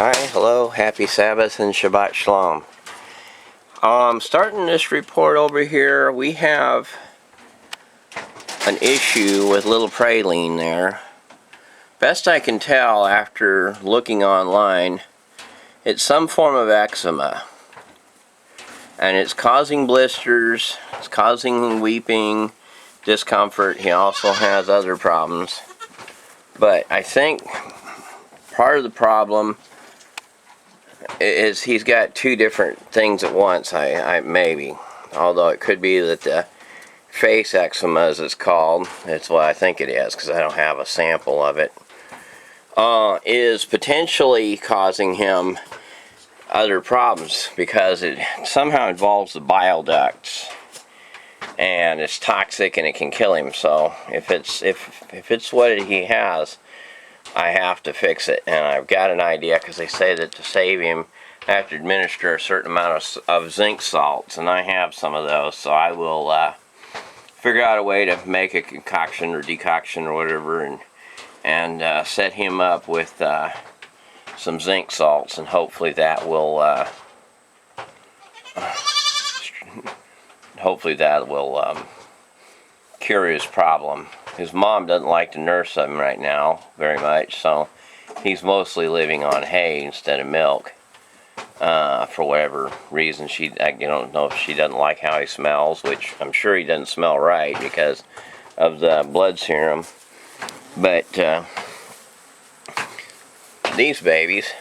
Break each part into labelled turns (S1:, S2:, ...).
S1: Hi, hello, happy Sabbath and Shabbat Shalom. Starting this report over here, we have an issue with little praline there. Best I can tell after looking online, it's some form of eczema. And it's causing blisters, it's causing weeping, discomfort. He also has other problems. But I think part of the problem is he's got two different things at once, maybe. Although it could be that the face eczema, as it's called, it's what I think it is because I don't have a sample of it, is potentially causing him other problems because it somehow involves the bile ducts and it's toxic and it can kill him. So if it's what he has, I have to fix it, and I've got an idea because they say that to save him I have to administer a certain amount of zinc salts, and I have some of those, so I will figure out a way to make a concoction or decoction or whatever and set him up with some zinc salts, and hopefully that will cure his problem. His mom doesn't like to nurse him right now very much, so he's mostly living on hay instead of milk for whatever reason. I don't know if she doesn't like how he smells, which I'm sure he doesn't smell right because of the blood serum. But these babies,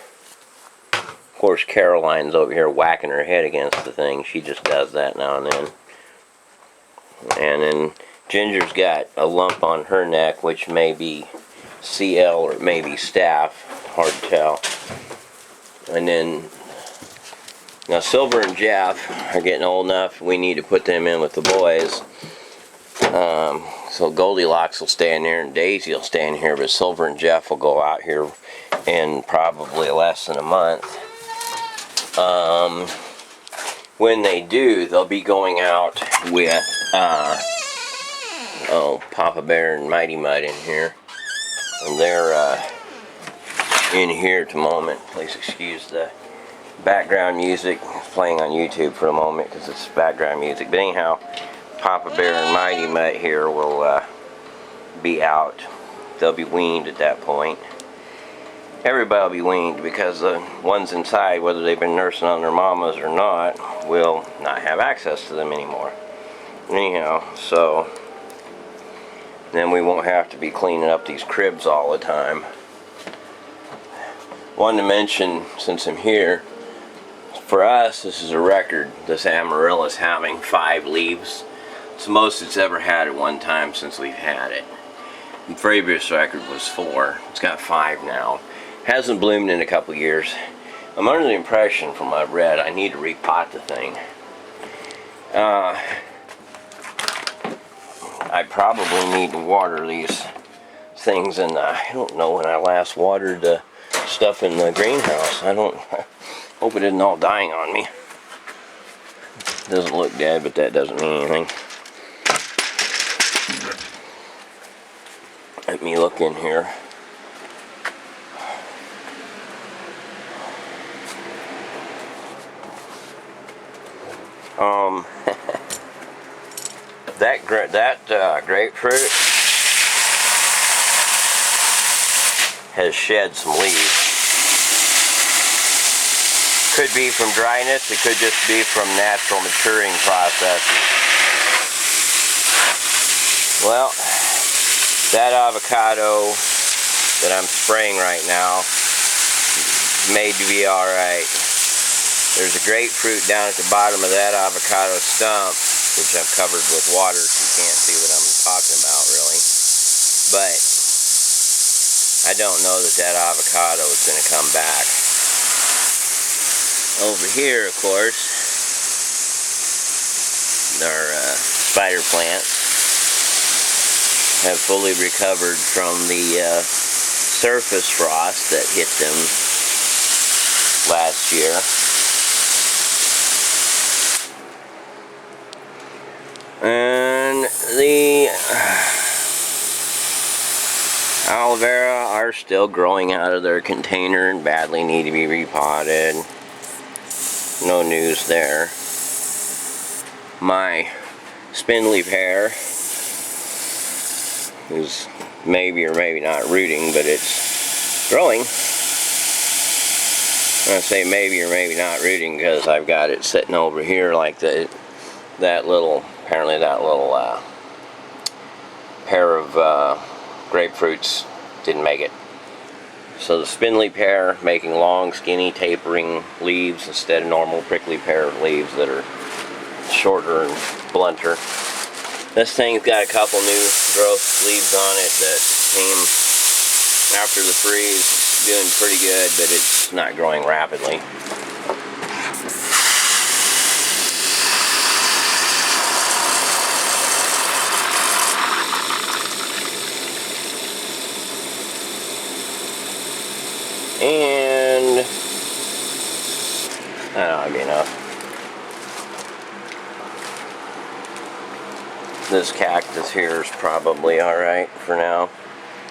S1: of course Caroline's over here whacking her head against the thing. She just does that now and then. And then Ginger's got a lump on her neck, which may be CL or maybe staph, hard to tell. And then, now Silver and Jeff are getting old enough, we need to put them in with the boys. So Goldilocks will stay in there and Daisy will stay in here, but Silver and Jeff will go out here in probably less than a month. When they do, they'll be going out with Papa Bear and Mighty Mud in here, and they're in here at the moment. Please excuse the background music. It's playing on YouTube for the moment because it's background music. But anyhow, Papa Bear and Mighty Mud here will be out. They'll be weaned at that point. Everybody will be weaned because the ones inside, whether they've been nursing on their mamas or not, will not have access to them anymore. Anyhow, so then we won't have to be cleaning up these cribs all the time. Wanted to mention, since I'm here, for us this is a record. This Amaryllis having 5 leaves. It's the most it's ever had at one time since we've had it. The previous record was 4. It's got 5 now. Hasn't bloomed in a couple years. I'm under the impression from what I've read I need to repot the thing. I probably need to water these things, and I don't know when I last watered the stuff in the greenhouse. I hope it isn't all dying on me. Doesn't look dead, but that doesn't mean anything. Let me look in here. That grapefruit has shed some leaves. Could be from dryness, it could just be from natural maturing processes. Well, that avocado that I'm spraying right now may be alright. There's a grapefruit down at the bottom of that avocado stump, which I've covered with water so you can't see what I'm talking about really. But I don't know that avocado is going to come back. Over here, of course, our spider plants have fully recovered from the surface frost that hit them last year. And the aloe vera are still growing out of their container and badly need to be repotted. No news there. My spindly pear is maybe or maybe not rooting, but it's growing. I say maybe or maybe not rooting because I've got it sitting over here like apparently that little pair of grapefruits didn't make it. So the spindly pear making long, skinny, tapering leaves instead of normal prickly pear leaves that are shorter and blunter. This thing's got a couple new growth leaves on it that came after the freeze. It's doing pretty good, but it's not growing rapidly. And that'll be enough. This cactus here is probably alright for now.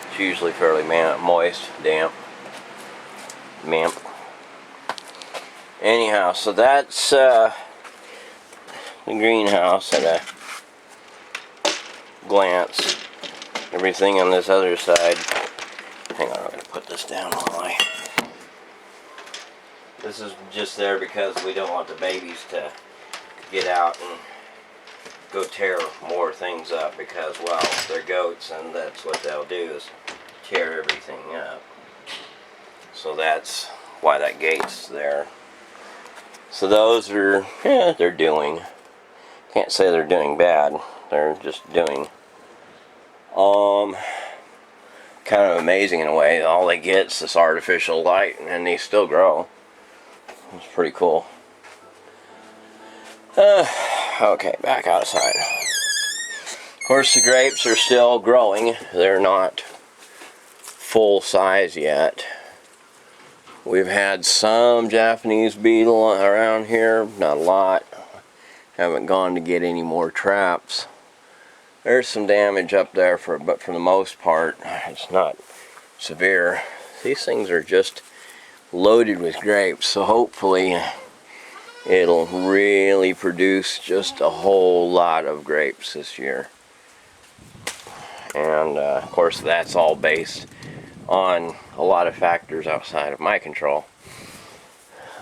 S1: It's usually fairly moist, damp. Anyhow, so that's the greenhouse at a glance. Everything on this other side. Hang on, I'm going to put this down while This is just there because we don't want the babies to get out and go tear more things up because, well, they're goats and that's what they'll do is tear everything up. So that's why that gate's there. So those are, they're doing. Can't say they're doing bad. They're just doing. Kind of amazing in a way. All they get is this artificial light and they still grow. It's pretty cool. Okay, back outside. Of course, the grapes are still growing. They're not full size yet. We've had some Japanese beetle around here, not a lot. Haven't gone to get any more traps. There's some damage up there, but for the most part, it's not severe. These things are just loaded with grapes, so hopefully it'll really produce just a whole lot of grapes this year. And of course that's all based on a lot of factors outside of my control.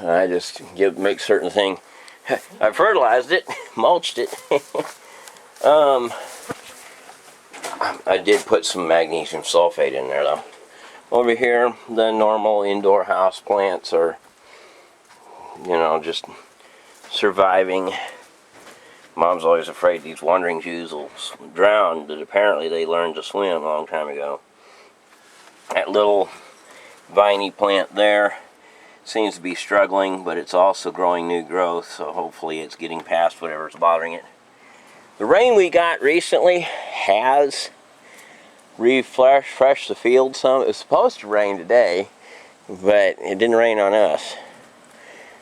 S1: I just make certain things. I fertilized it, mulched it. I did put some magnesium sulfate in there though. Over here, the normal indoor house plants are, just surviving. Mom's always afraid these wandering Jews will drown, but apparently they learned to swim a long time ago. That little viney plant there seems to be struggling, but it's also growing new growth, so hopefully it's getting past whatever's bothering it. The rain we got recently has refreshed the field some. It was supposed to rain today, but it didn't rain on us.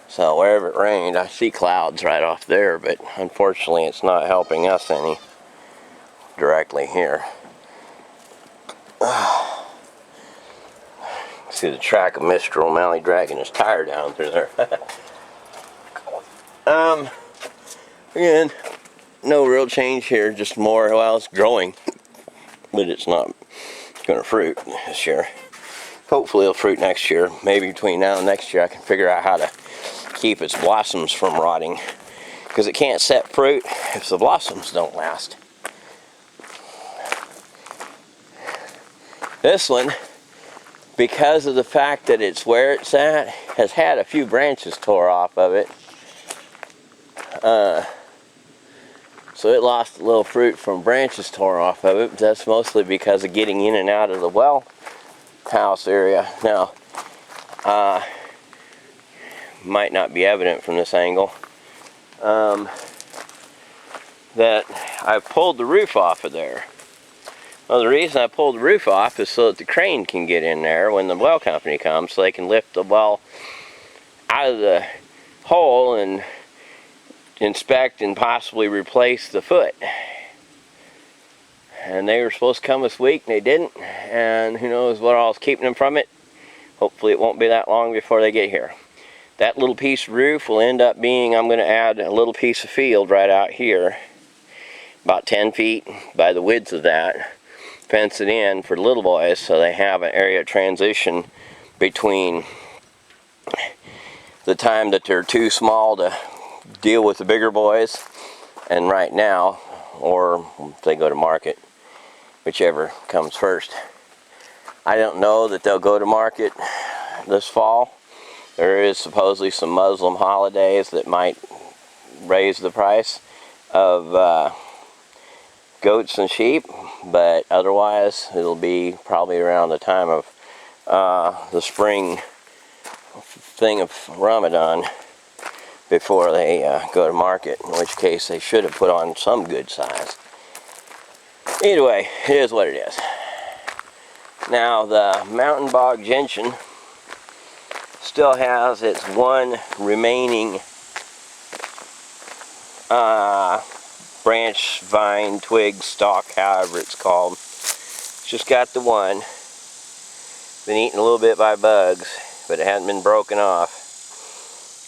S1: So wherever it rained, I see clouds right off there, but unfortunately it's not helping us any directly here. See the track of Mr. O'Malley dragging his tire down through there. Again, no real change here, just more, well, it's growing, but it's not going to fruit this year. Hopefully it'll fruit next year. Maybe between now and next year I can figure out how to keep its blossoms from rotting, because it can't set fruit if the blossoms don't last. This one, because of the fact that it's where it's at, has had a few branches tore off of it. So it lost a little fruit from branches torn off of it, but that's mostly because of getting in and out of the well house area. Now, might not be evident from this angle, that I pulled the roof off of there. Well, the reason I pulled the roof off is so that the crane can get in there when the well company comes, so they can lift the well out of the hole and inspect and possibly replace the foot. And they were supposed to come this week, and they didn't. And who knows what all's keeping them from it. Hopefully it won't be that long before they get here. That little piece of roof will end up being, I'm going to add a little piece of field right out here, about 10 feet by the width of that. Fence it in for the little boys so they have an area of transition between the time that they're too small to deal with the bigger boys and right now, or if they go to market, whichever comes first. I don't know that they'll go to market this fall. There is supposedly some Muslim holidays that might raise the price of goats and sheep, but otherwise it'll be probably around the time of the spring thing of Ramadan before they go to market, in which case they should have put on some good size. Either way, it is what it is. Now the mountain bog gentian still has its one remaining branch, vine, twig, stalk, however it's called. It's just got the one. Been eaten a little bit by bugs, but it hasn't been broken off.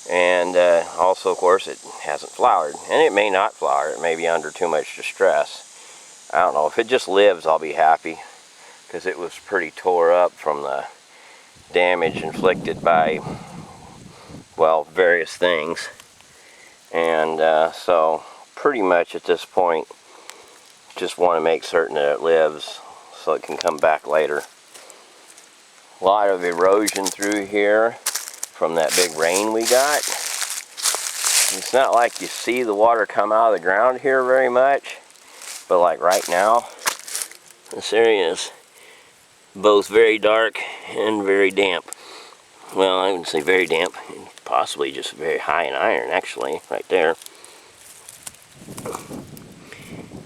S1: And also, of course, it hasn't flowered. And it may not flower. It may be under too much distress. I don't know. If it just lives, I'll be happy, because it was pretty tore up from the damage inflicted by, well, various things. And so pretty much at this point just want to make certain that it lives so it can come back later. A lot of erosion through here from that big rain we got. It's not like you see the water come out of the ground here very much, but like right now this area is both very dark and very damp. Well, I wouldn't say very damp, possibly just very high in iron, actually, right there.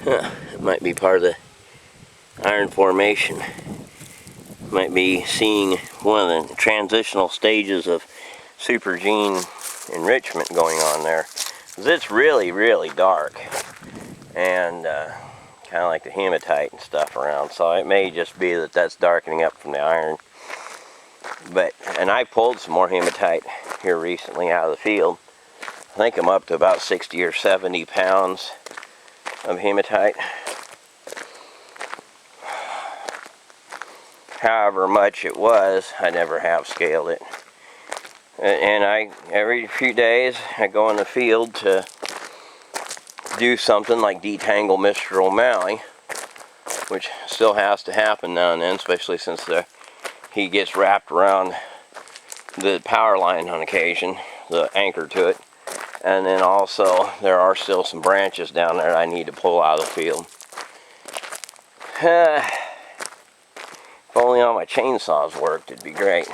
S1: It might be part of the iron formation. Might be seeing one of the transitional stages of supergene enrichment going on there. Because it's really, really dark. And kind of like the hematite and stuff around. So it may just be that that's darkening up from the iron. And I pulled some more hematite here recently out of the field. I think I'm up to about 60 or 70 pounds of hematite. However much it was, I never have scaled it. And every few days I go in the field to do something like detangle Mr. O'Malley, which still has to happen now and then, especially since he gets wrapped around the power line on occasion, the anchor to it. And then also there are still some branches down there I need to pull out of the field. If only all my chainsaws worked, it'd be great.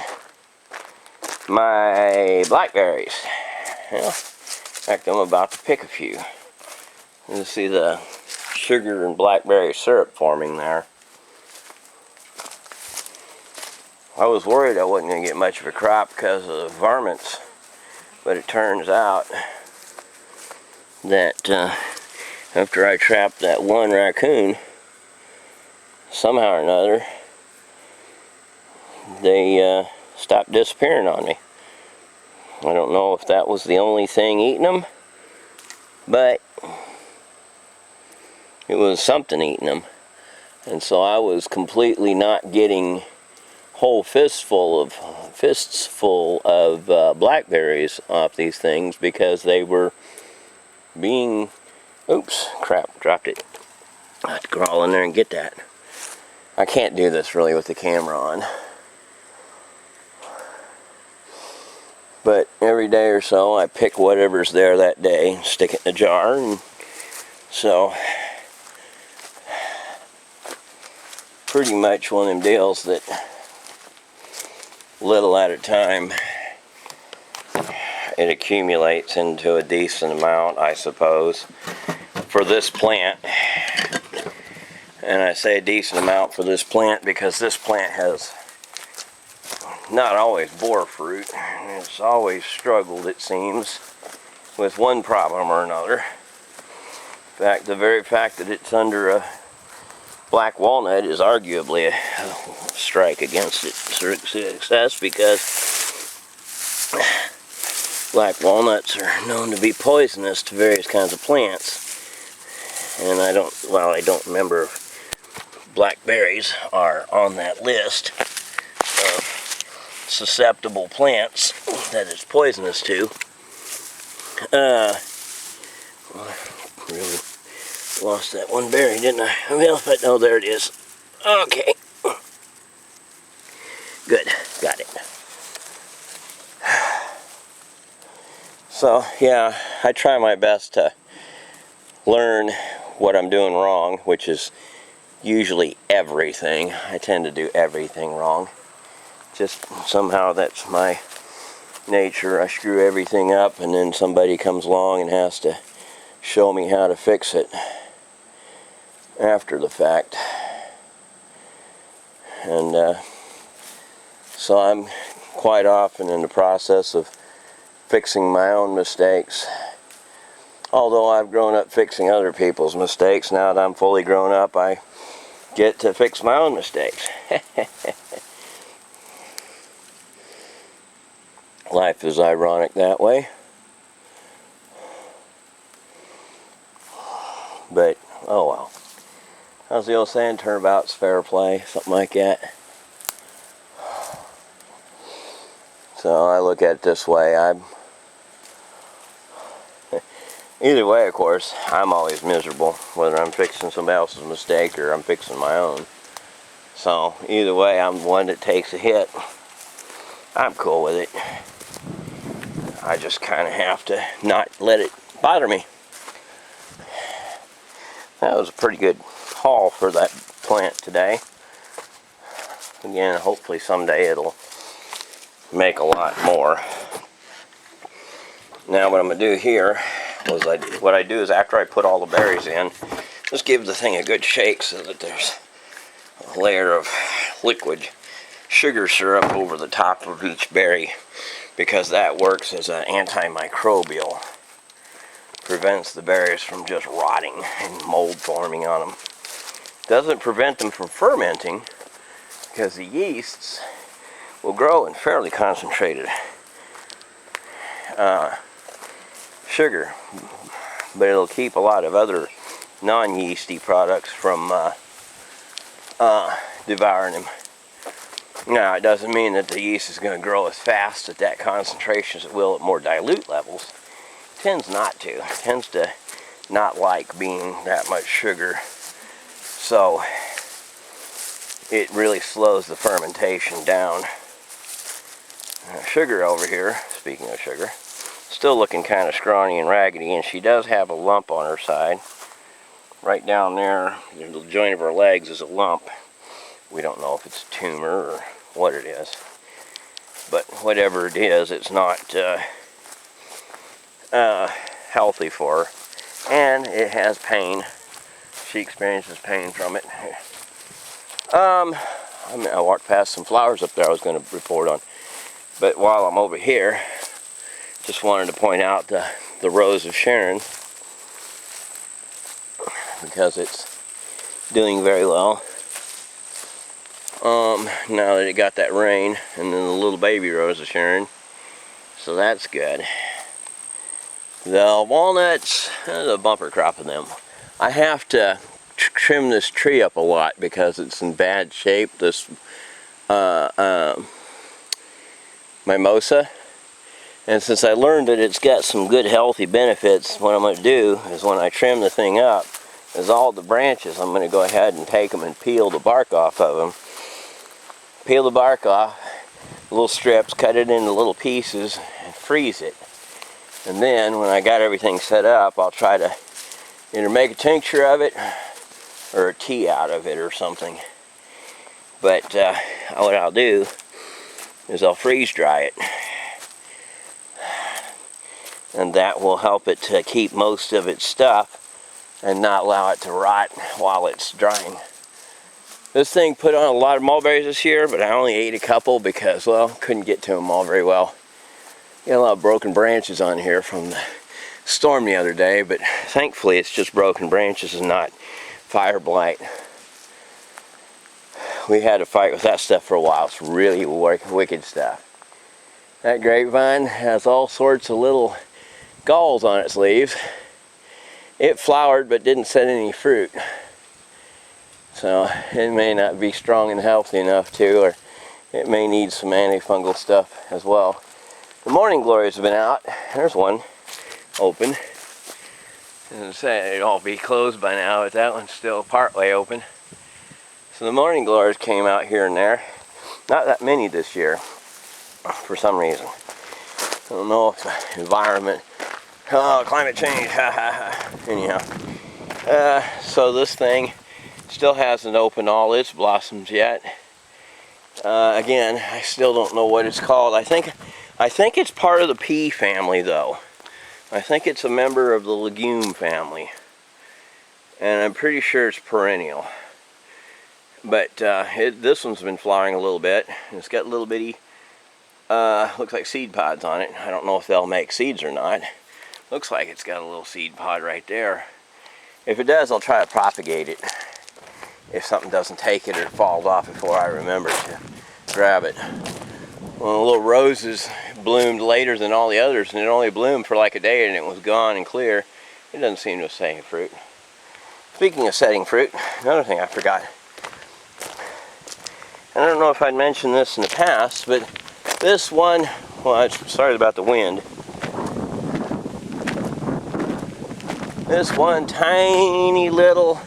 S1: My blackberries. Well, in fact, I'm about to pick a few. You see the sugar and blackberry syrup forming there. I was worried I wasn't going to get much of a crop because of the varmints, but it turns out that after I trapped that one raccoon, somehow or another, they stopped disappearing on me. I don't know if that was the only thing eating them, but it was something eating them. And so I was completely not getting whole fists full of blackberries off these things because they were being, oops, crap, dropped it. I have to crawl in there and get that. I can't do this really with the camera on. But every day or so I pick whatever's there that day, stick it in a jar, and so pretty much one of them deals that little at a time it accumulates into a decent amount, I suppose, for this plant. And I say a decent amount for this plant because this plant has not always bore fruit. It's always struggled, it seems, with one problem or another. In fact, the very fact that it's under a black walnut is arguably a strike against its success, because black walnuts are known to be poisonous to various kinds of plants. And I don't remember if blackberries are on that list of susceptible plants that it's poisonous to. Really lost that one berry, didn't I? Well, but no, there it is. Okay. Good. Got it. So, yeah, I try my best to learn what I'm doing wrong, which is usually everything. I tend to do everything wrong. Just somehow that's my nature. I screw everything up, and then somebody comes along and has to show me how to fix it after the fact. And so I'm quite often in the process of fixing my own mistakes. Although I've grown up fixing other people's mistakes, now that I'm fully grown up, I get to fix my own mistakes. Life is ironic that way. But, oh well. How's the old saying? Turnabout's fair play, something like that. So I look at it this way. Either way, of course, I'm always miserable, whether I'm fixing somebody else's mistake or I'm fixing my own. So either way, I'm the one that takes a hit. I'm cool with it. I just kind of have to not let it bother me. That was a pretty good haul for that plant today. Again, hopefully someday it'll make a lot more. Now what I'm going to do here is what I do is after I put all the berries in, just give the thing a good shake so that there's a layer of liquid sugar syrup over the top of each berry, because that works as an antimicrobial. Prevents the berries from just rotting and mold forming on them. Doesn't prevent them from fermenting, because the yeasts will grow in fairly concentrated sugar, but it'll keep a lot of other non-yeasty products from devouring them. Now, it doesn't mean that the yeast is going to grow as fast at that concentration as it will at more dilute levels. It tends not to. It tends to not like being that much sugar. So it really slows the fermentation down. Sugar over here, speaking of sugar, still looking kind of scrawny and raggedy, and she does have a lump on her side. Right down there, the joint of her legs is a lump. We don't know if it's a tumor or what it is, but whatever it is, it's not healthy for her, and it has pain. She experiences pain from it. I walked past some flowers up there I was going to report on, but while I'm over here, just wanted to point out the Rose of Sharon, because it's doing very well. Now that it got that rain, and then the little baby Rose of Sharon, so that's good. The walnuts, there's a bumper crop of them. I have to trim this tree up a lot because it's in bad shape, this mimosa. And since I learned that it's got some good healthy benefits, what I'm going to do is when I trim the thing up, is all the branches, I'm going to go ahead and take them and peel the bark off of them. Peel the bark off, little strips, cut it into little pieces, and freeze it. And then when I got everything set up, I'll try to either make a tincture of it or a tea out of it or something. But what I'll do is I'll freeze dry it. And that will help it to keep most of its stuff and not allow it to rot while it's drying. This thing put on a lot of mulberries this year, but I only ate a couple because, well, couldn't get to them all very well. Got a lot of broken branches on here from the storm the other day, but thankfully it's just broken branches and not fire blight. we had to fight with that stuff for a while. It's really wicked stuff. That grapevine has all sorts of little galls on its leaves. It flowered but didn't set any fruit. So it may not be strong and healthy enough to, or it may need some antifungal stuff as well. The morning glories have been out. There's one open. As I say, it'd all be closed by now, but that one's still partway open. So the morning glories came out here and there. Not that many this year, for some reason. I don't know if the environment, climate change, ha ha ha. Anyhow, so this thing still hasn't opened all its blossoms yet. Again, I still don't know what it's called. I think it's part of the pea family, though. I think it's a member of the legume family, and I'm pretty sure it's perennial. But this one's been flowering a little bit. It's got little bitty, looks like seed pods on it. I don't know if they'll make seeds or not. Looks like it's got a little seed pod right there. If it does, I'll try to propagate it. If something doesn't take it or it falls off before I remember to grab it. Well, the little roses bloomed later than all the others, and it only bloomed for like a day and it was gone and clear. It doesn't seem to set fruit. Speaking of setting fruit, another thing I forgot. I don't know if I'd mentioned this in the past, but this one, well, sorry about the wind. This one tiny little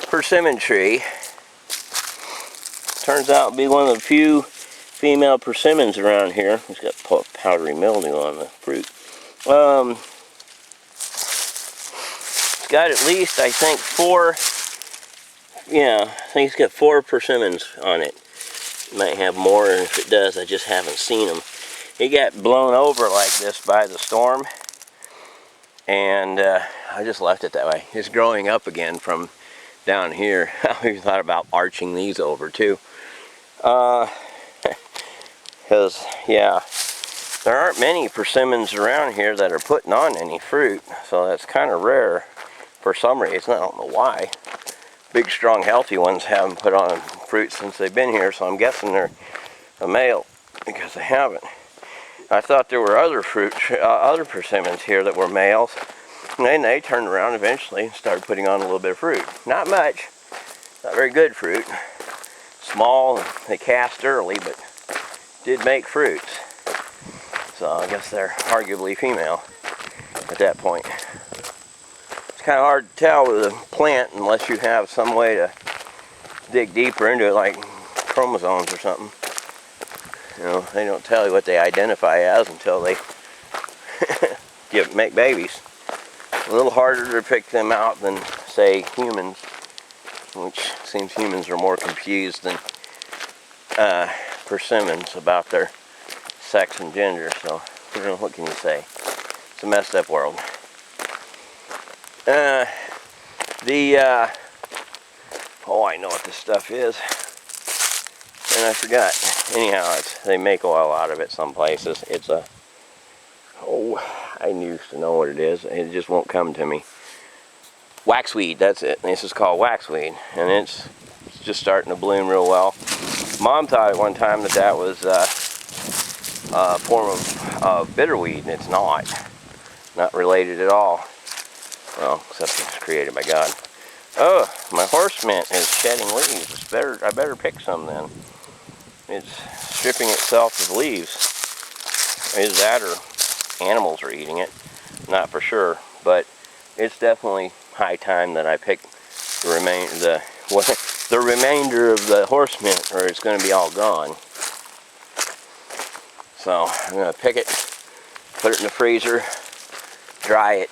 S1: persimmon tree turns out to be one of the few female persimmons around here. It's got powdery mildew on the fruit. It's got at least, I think, I think it's got 4 persimmons on it. It might have more, and if it does, I just haven't seen them. It got blown over like this by the storm, and I just left it that way. It's growing up again from down here. I even thought about arching these over too. Because, yeah, there aren't many persimmons around here that are putting on any fruit, so that's kind of rare for some reason. I don't know why. Big, strong, healthy ones haven't put on fruit since they've been here, so I'm guessing they're a male because they haven't. I thought there were other persimmons here that were males, and then they turned around eventually and started putting on a little bit of fruit. Not much, not very good fruit. Small, they cast early, but did make fruits. So I guess they're arguably female at that point. It's kind of hard to tell with a plant unless you have some way to dig deeper into it, like chromosomes or something. You know, they don't tell you what they identify as until they make babies. A little harder to pick them out than, say, humans, which seems humans are more confused than persimmons about their sex and gender, so you know, what can you say? It's a messed up world. Oh, I know what this stuff is, and I forgot. Anyhow, they make oil out of it some places. It's a, I used to know what it is. It just won't come to me. Waxweed, that's it. This is called waxweed, and it's just starting to bloom real well. Mom thought at one time that was a form of bitterweed, and it's not related at all. Well, except it's created by God. Oh, my horse mint is shedding leaves. I better pick some then. It's stripping itself of leaves. Either that or animals are eating it. Not for sure, but it's definitely high time that I pick the remainder of the horse mint, or it's going to be all gone. So I'm going to pick it, put it in the freezer, dry it,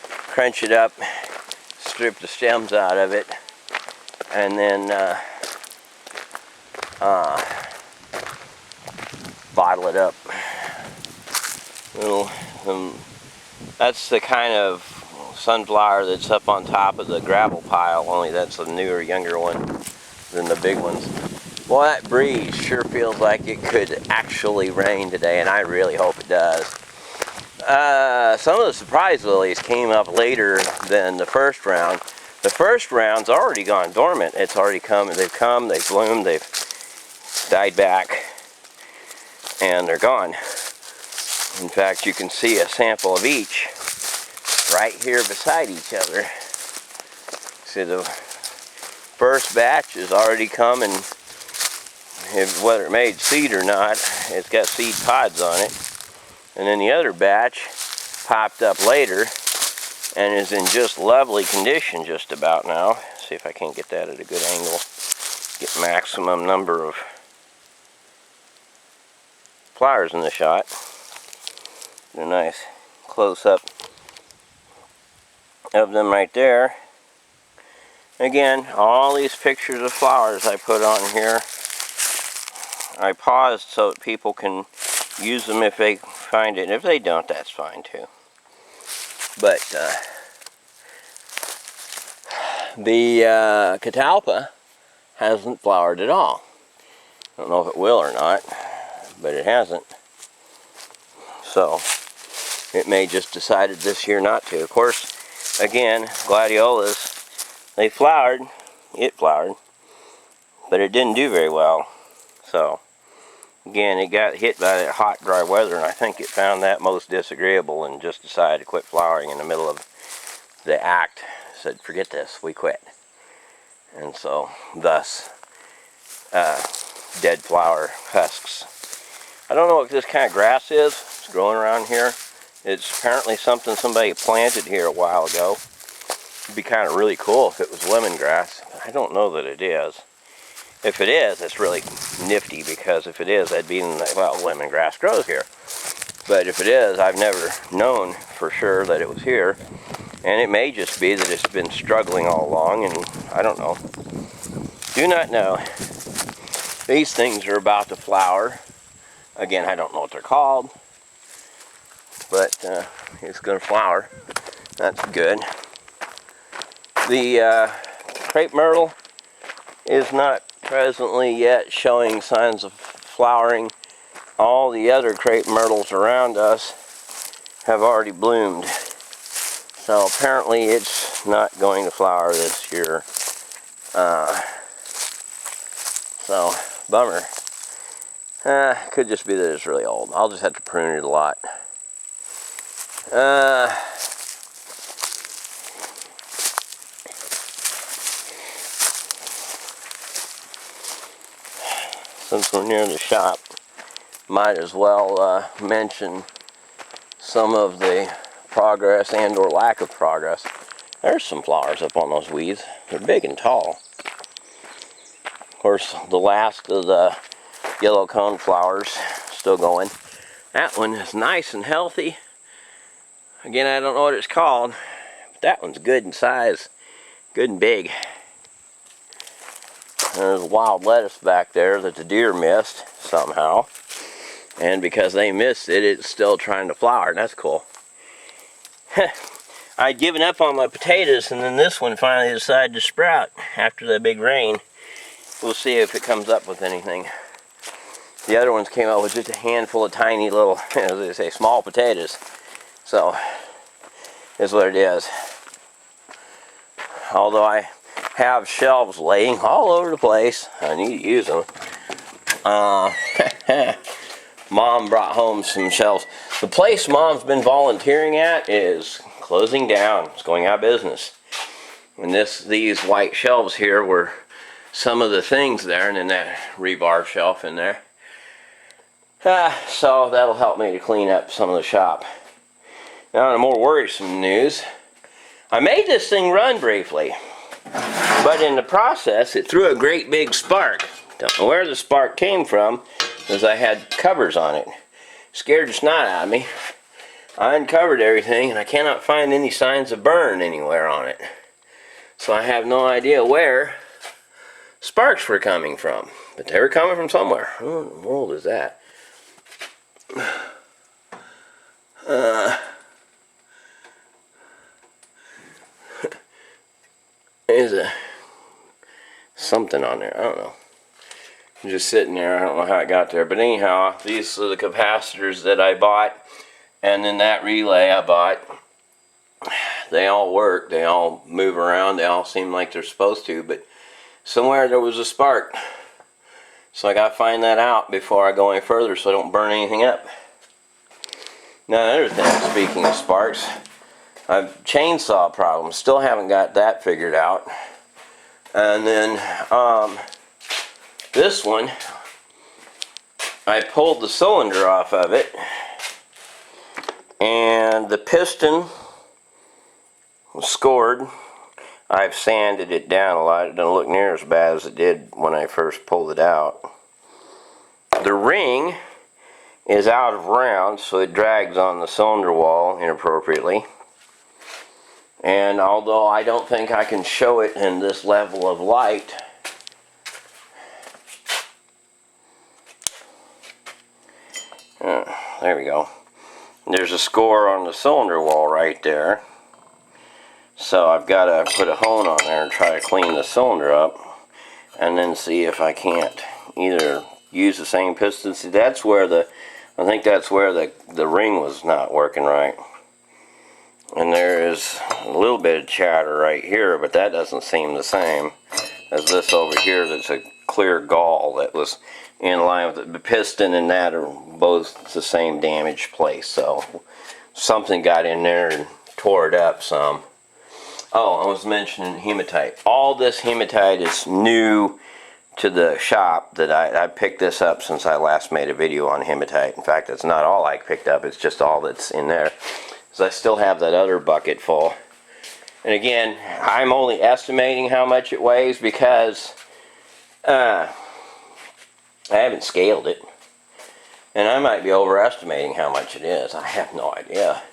S1: crunch it up, strip the stems out of it, and then bottle it up. That's the kind of sunflower that's up on top of the gravel pile, only that's a newer, younger one than the big ones. Well, that breeze sure feels like it could actually rain today, and I really hope it does. Some of the surprise lilies came up later than the first round. The first round's already gone dormant. It's already come, they've bloomed, they've died back, and they're gone. In fact, you can see a sample of each right here beside each other. See, the first batch is already come, and whether it made seed or not, it's got seed pods on it. And then the other batch popped up later and is in just lovely condition just about now. See if I can't get that at a good angle. Get maximum number of flowers in the shot. A nice close-up of them right there. Again, all these pictures of flowers I put on here, I paused so that people can use them if they find it. If they don't, that's fine too. But the catalpa hasn't flowered at all. I don't know if it will or not, but it hasn't. So it may just decided this year not to. Of course, again, gladiolas, they flowered, it flowered, but it didn't do very well. So again, it got hit by that hot, dry weather, and I think it found that most disagreeable and just decided to quit flowering in the middle of the act. Said, forget this, we quit. And so, thus, dead flower husks. I don't know what this kind of grass is. It's growing around here. It's apparently something somebody planted here a while ago. It'd be kind of really cool if it was lemongrass. I don't know that it is. If it is, it's really nifty, because if it is, that'd be, well, lemongrass grows here. But if it is, I've never known for sure that it was here. And it may just be that it's been struggling all along, and I don't know. Do not know. These things are about to flower. Again, I don't know what they're called, but it's going to flower. That's good. The crepe myrtle is not presently yet showing signs of flowering. All the other crepe myrtles around us have already bloomed. So apparently it's not going to flower this year. So, bummer. Could just be that it's really old. I'll just have to prune it a lot. Since we're near the shop, might as well mention some of the progress and or lack of progress. There's some flowers up on those weeds. They're big and tall. Of course, the last of the yellow cone flowers still going. That one is nice and healthy. Again, I don't know what it's called, but that one's good in size, good and big. There's wild lettuce back there that the deer missed somehow, and because they missed it, it's still trying to flower, and that's cool. I'd given up on my potatoes, and then this one finally decided to sprout after the big rain. We'll see if it comes up with anything. The other ones came out with just a handful of tiny little, as they say, small potatoes. So, is what it is. Although I have shelves laying all over the place, I need to use them. Mom brought home some shelves. The place Mom's been volunteering at is closing down. It's going out of business. And these white shelves here were some of the things there, and then that rebar shelf in there. So that'll help me to clean up some of the shop. Now, on a more worrisome news, I made this thing run briefly, but in the process it threw a great big spark. Don't know where the spark came from, because I had covers on it. Scared the snot out of me. I uncovered everything, and I cannot find any signs of burn anywhere on it. So I have no idea where sparks were coming from, but they were coming from somewhere. Who in the world is that? There's something on there. I don't know. I'm just sitting there. I don't know how it got there, but anyhow, these are the capacitors that I bought, and then that relay I bought. they all work, they all move around, they all seem like they're supposed to, but somewhere there was a spark. So I gotta find that out before I go any further so I don't burn anything up. Now another thing, speaking of sparks, I've chainsaw problem, still haven't got that figured out. And then this one, I pulled the cylinder off of it, and the piston was scored. I've sanded it down a lot. It doesn't look near as bad as it did when I first pulled it out. The ring is out of round, so it drags on the cylinder wall inappropriately. And although I don't think I can show it in this level of light, there we go. There's a score on the cylinder wall right there. So I've got to put a hone on there and try to clean the cylinder up, and then see if I can't either use the same piston. See, that's where I think that's where the ring was not working right. And there is a little bit of chatter right here, but that doesn't seem the same as this over here. That's a clear gall that was in line with the piston, and that are both the same damaged place. So something got in there and tore it up some. Oh, I was mentioning hematite. All this hematite is new to the shop. That I picked this up since I last made a video on hematite. In fact, it's not all I picked up, it's just all that's in there. So I still have that other bucket full. And again, I'm only estimating how much it weighs because I haven't scaled it. And I might be overestimating how much it is. I have no idea.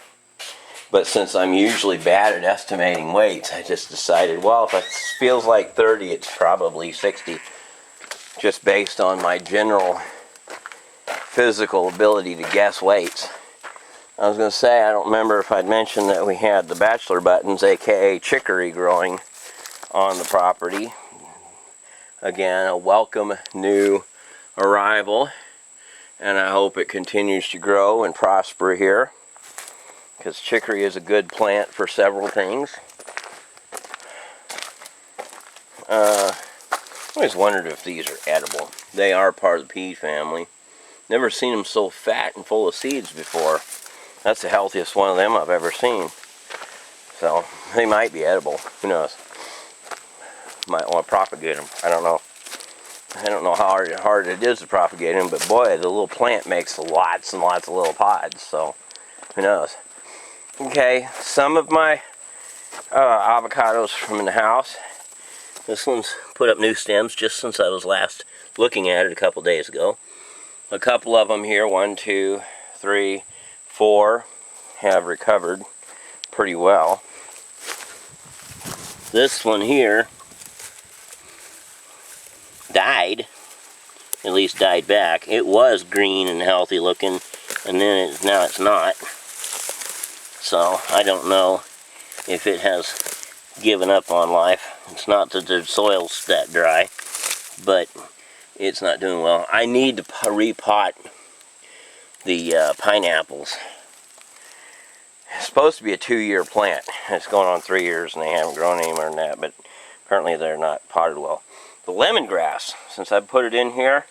S1: But since I'm usually bad at estimating weights, I just decided, well, if it feels like 30, it's probably 60. Just based on my general physical ability to guess weights. I was going to say, I don't remember if I'd mentioned that we had the bachelor buttons, aka chicory, growing on the property. Again, a welcome new arrival. And I hope it continues to grow and prosper here, because chicory is a good plant for several things. I always wondered if these are edible. They are part of the pea family. Never seen them so fat and full of seeds before. That's the healthiest one of them I've ever seen. So they might be edible. Who knows? Might want to propagate them. I don't know. I don't know how hard it is to propagate them, but boy, the little plant makes lots and lots of little pods. So who knows? Okay, some of my avocados from the house. This one's put up new stems just since I was last looking at it a couple days ago. A couple of them here, 1, 2, 3, 4, have recovered pretty well. This one here died, at least died back. It was green and healthy looking, and then now it's not. So I don't know if it has given up on life. It's not that the soil's that dry, but it's not doing well. I need to repot the pineapples. It's supposed to be a 2-year plant. It's going on 3 years and they haven't grown any more than that, but apparently they're not potted well. The lemongrass, since I put it in here,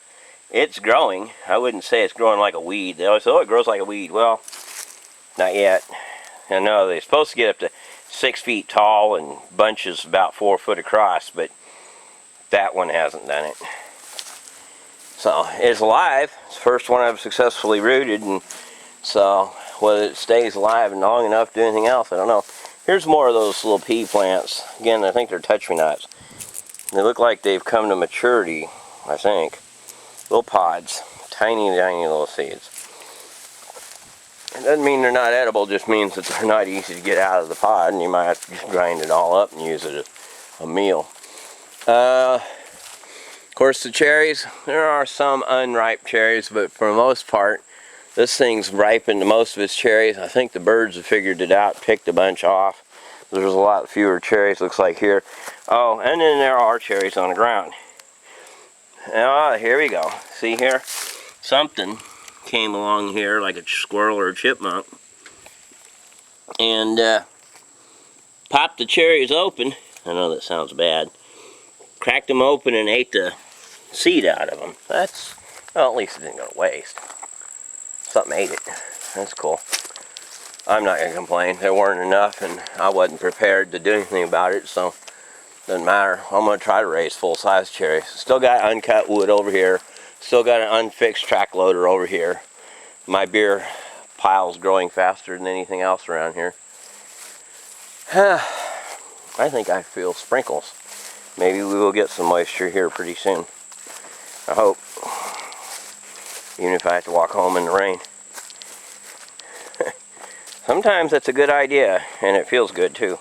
S1: it's growing. I wouldn't say it's growing like a weed. They always say, oh, it grows like a weed. Well, not yet. I know they're supposed to get up to 6 feet tall and bunches about 4 foot across, but that one hasn't done it. So it's alive. It's the first one I've successfully rooted, and so whether it stays alive and long enough to do anything else, I don't know. Here's more of those little pea plants. Again, I think they're touch-me-nots. They look like they've come to maturity, I think. Little pods, tiny, tiny little seeds. It doesn't mean they're not edible, just means that they're not easy to get out of the pod, and you might have to just grind it all up and use it as a meal. Of course, the cherries, there are some unripe cherries, but for the most part, this thing's ripened to most of its cherries. I think the birds have figured it out, picked a bunch off. There's a lot fewer cherries, looks like here. Oh, and then there are cherries on the ground. Ah, here we go. See here? Something came along here like a squirrel or a chipmunk, and popped the cherries open. I know that sounds bad. Cracked them open and ate the seed out of them. That's, well, at least it didn't go to waste. Something ate it. That's cool. I'm not going to complain. There weren't enough, and I wasn't prepared to do anything about it, so doesn't matter. I'm going to try to raise full-size cherries. Still got uncut wood over here. Still got an unfixed track loader over here. My beer pile's growing faster than anything else around here. I think I feel sprinkles. Maybe we will get some moisture here pretty soon. I hope. Even if I have to walk home in the rain. Sometimes that's a good idea, and it feels good too.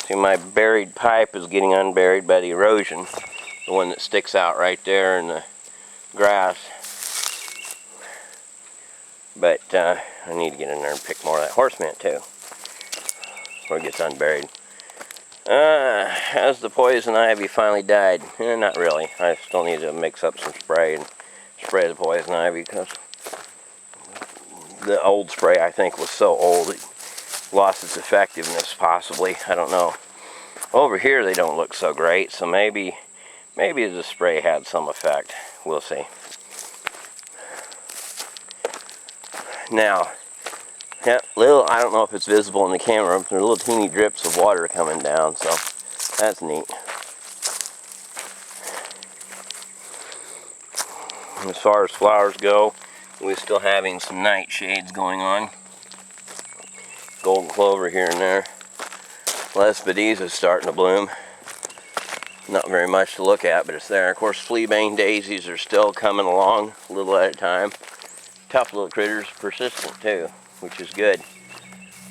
S1: See, my buried pipe is getting unburied by the erosion. The one that sticks out right there in the grass. But I need to get in there and pick more of that horse mint too. Before it gets unburied. Has the poison ivy finally died? Not really. I still need to mix up some spray and spray the poison ivy because the old spray, I think, was so old it lost its effectiveness, possibly. I don't know. Over here they don't look so great, so maybe the spray had some effect. We'll see. Now, yeah, I don't know if it's visible in the camera, but there are little teeny drips of water coming down, so that's neat. As far as flowers go, we're still having some nightshades going on. Golden clover here and there. Lespedeza is starting to bloom. Not very much to look at, but it's there. Of course, fleabane daisies are still coming along a little at a time. Tough little critters, persistent too, which is good.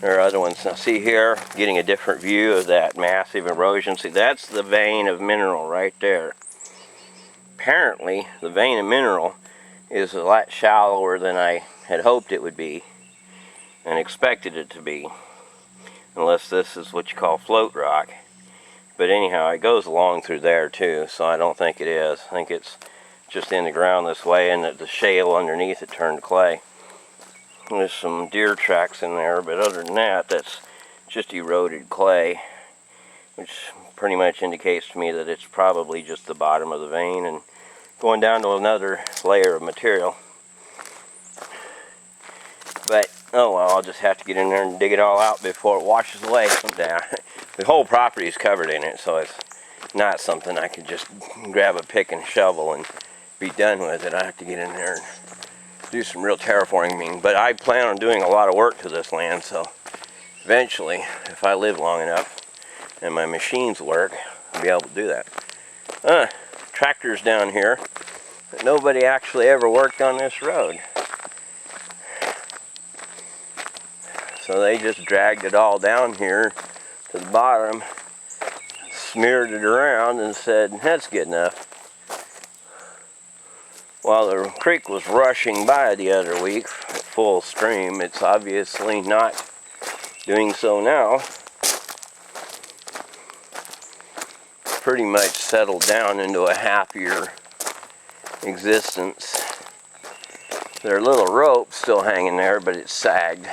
S1: There are other ones. Now see here, getting a different view of that massive erosion. See, that's the vein of mineral right there. Apparently, the vein of mineral is a lot shallower than I had hoped it would be and expected it to be, unless this is what you call float rock. But anyhow, it goes along through there too, so I don't think it is. I think it's just in the ground this way, and that the shale underneath it turned clay. There's some deer tracks in there, but other than that, that's just eroded clay, which pretty much indicates to me that it's probably just the bottom of the vein and going down to another layer of material. But oh well, I'll just have to get in there and dig it all out before it washes away someday. The whole property is covered in it, so it's not something I can just grab a pick and shovel and be done with it. I have to get in there and do some real terraforming. But I plan on doing a lot of work to this land, so eventually, if I live long enough and my machines work, I'll be able to do that. Tractors down here, but nobody actually ever worked on this road. So they just dragged it all down here to the bottom, smeared it around and said, that's good enough. While the creek was rushing by the other week at full stream, it's obviously not doing so now. Pretty much settled down into a happier existence. Their little rope's still hanging there, but it's sagged.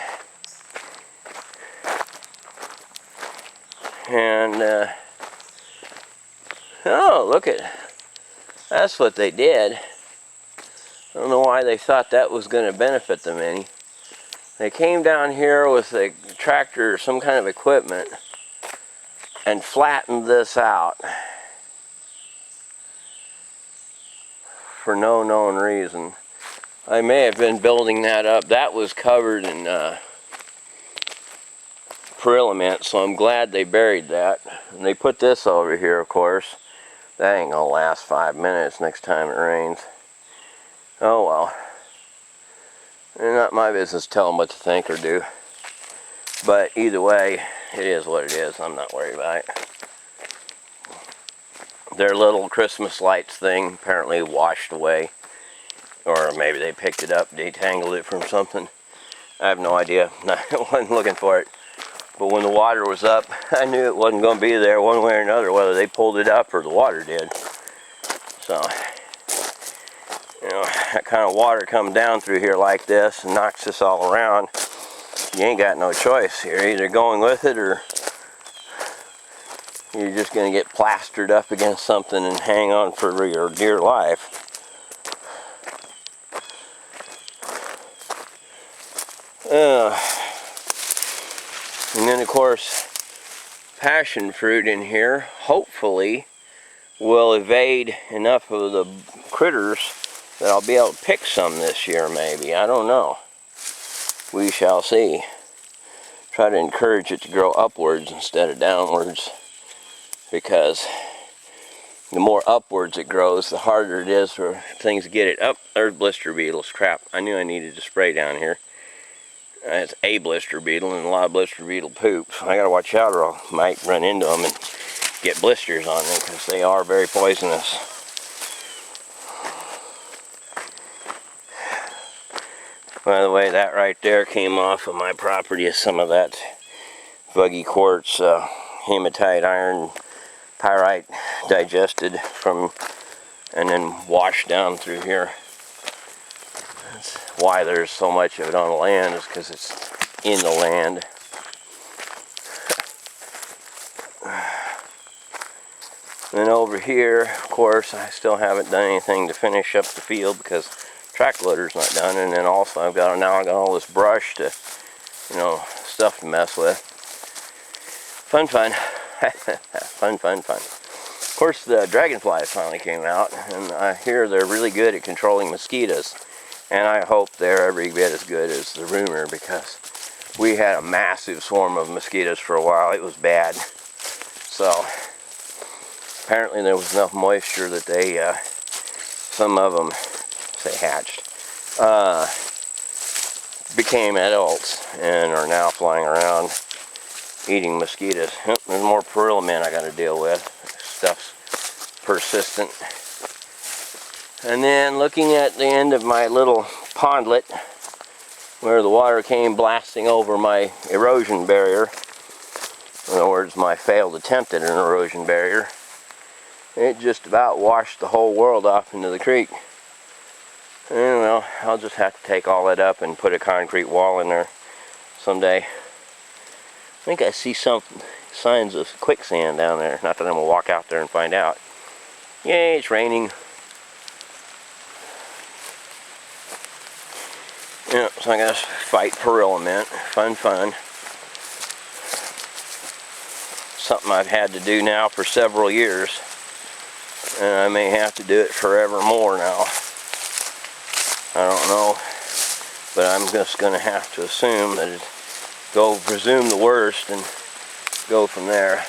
S1: And, oh, look at, that's what they did. I don't know why they thought that was going to benefit them any. They came down here with a tractor or some kind of equipment and flattened this out for no known reason. I may have been building that up. That was covered in Perilament, so I'm glad they buried that. And they put this over here, of course. That ain't gonna last 5 minutes next time it rains. Oh well. It's not my business to tell them what to think or do. But either way, it is what it is. I'm not worried about it. Their little Christmas lights thing apparently washed away. Or maybe they picked it up, detangled it from something. I have no idea. I wasn't looking for it. But when the water was up, I knew it wasn't going to be there one way or another, whether they pulled it up or the water did. So, you know, that kind of water comes down through here like this and knocks this all around. You ain't got no choice. You're either going with it or you're just going to get plastered up against something and hang on for your dear life. And then of course, passion fruit in here hopefully will evade enough of the critters that I'll be able to pick some this year maybe. I don't know. We shall see. Try to encourage it to grow upwards instead of downwards, because the more upwards it grows, the harder it is for things to get it up. There's blister beetles. Crap, I knew I needed to spray down here. It's a blister beetle and a lot of blister beetle poop. So I gotta watch out or I might run into them and get blisters on them, because they are very poisonous. By the way, that right there came off of my property is some of that vuggy quartz, hematite iron pyrite digested from and then washed down through here. That's why there's so much of it on the land, is because it's in the land. Then over here, of course, I still haven't done anything to finish up the field because track loader's not done. And then also I got all this brush to, stuff to mess with. Fun. Fun. Of course, the dragonflies finally came out, and I hear they're really good at controlling mosquitoes. And I hope they're every bit as good as the rumor, because we had a massive swarm of mosquitoes for a while. It was bad. So apparently there was enough moisture that they, some of them, say hatched, became adults and are now flying around eating mosquitoes. Yep, there's more perillament I got to deal with. Stuff's persistent. And then looking at the end of my little pondlet, where the water came blasting over my erosion barrier, in other words, my failed attempt at an erosion barrier, it just about washed the whole world off into the creek. And well, I'll just have to take all that up and put a concrete wall in there someday. I think I see some signs of quicksand down there. Not that I'm going to walk out there and find out. Yay, it's raining. Yeah, so I gotta fight perillament. Fun. Something I've had to do now for several years. And I may have to do it forevermore now. I don't know. But I'm just going to have to assume that presume the worst and go from there.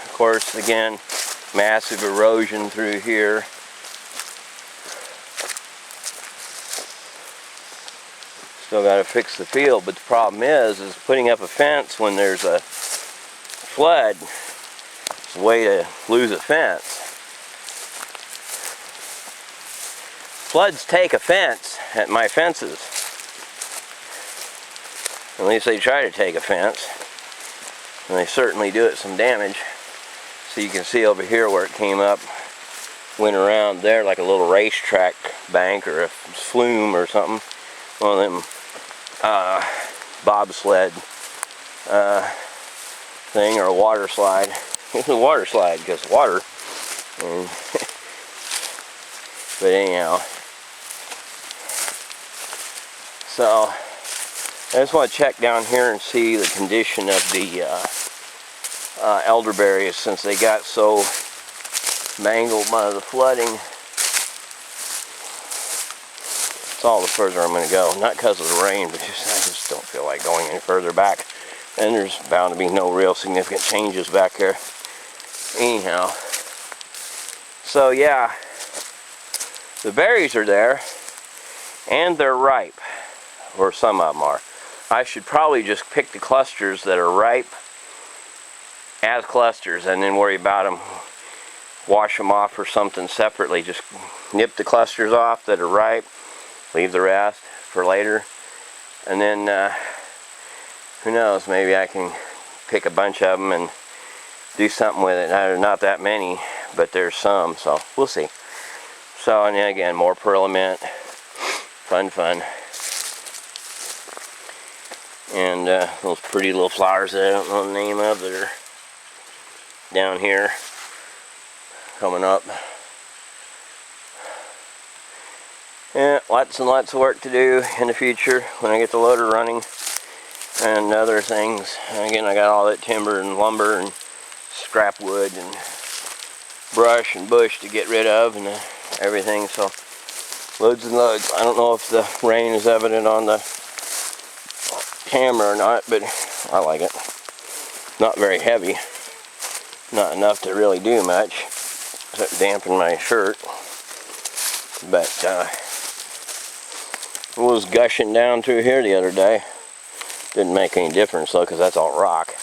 S1: Of course, again, massive erosion through here. Still got to fix the field, but the problem is putting up a fence when there's a flood is a way to lose a fence. Floods take offense at my fences. At least they try to take offense. And they certainly do it some damage. So you can see over here where it came up, went around there like a little racetrack bank or a flume or something. One of them bobsled thing, or a water slide. It's a water slide because water. But anyhow. So I just want to check down here and see the condition of the elderberries, since they got so mangled by the flooding. It's all the further I'm going to go. Not because of the rain, but I just don't feel like going any further back. And there's bound to be no real significant changes back there. Anyhow. So yeah, the berries are there, and they're ripe. Or some of them are. I should probably just pick the clusters that are ripe as clusters and then worry about them, wash them off or something separately. Just nip the clusters off that are ripe, leave the rest for later, and then who knows, maybe I can pick a bunch of them and do something with it. There's not that many, but there's some, so we'll see. So, and then again, more perillament. Fun. And those pretty little flowers that I don't know the name of that are down here coming up. Yeah, lots and lots of work to do in the future when I get the loader running and other things. And again, I got all that timber and lumber and scrap wood and brush and bush to get rid of and everything, so loads and loads. I don't know if the rain is evident on the camera or not, but I like it. Not very heavy, not enough to really do much except dampen my shirt, but it was gushing down through here the other day. Didn't make any difference though, because that's all rock.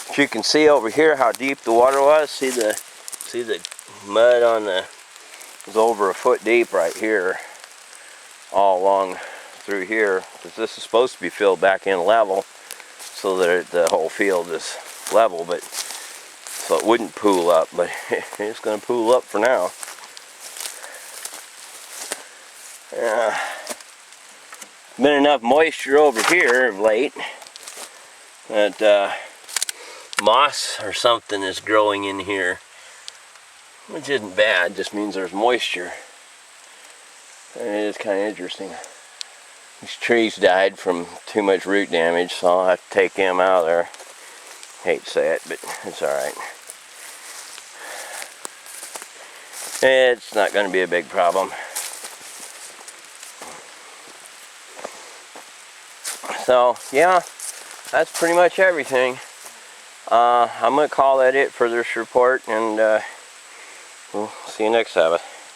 S1: But you can see over here how deep the water was. See the mud on the, it was over a foot deep right here, all along through here, because this is supposed to be filled back in level so that the whole field is level, but so it wouldn't pool up, but it's going to pool up for now. Been enough moisture over here of late that moss or something is growing in here, which isn't bad, just means there's moisture. And it is kind of interesting. These trees died from too much root damage, so I'll have to take them out of there. Hate to say it, but it's alright. It's not going to be a big problem. So, yeah, that's pretty much everything. I'm going to call that it for this report, and we'll see you next Sabbath.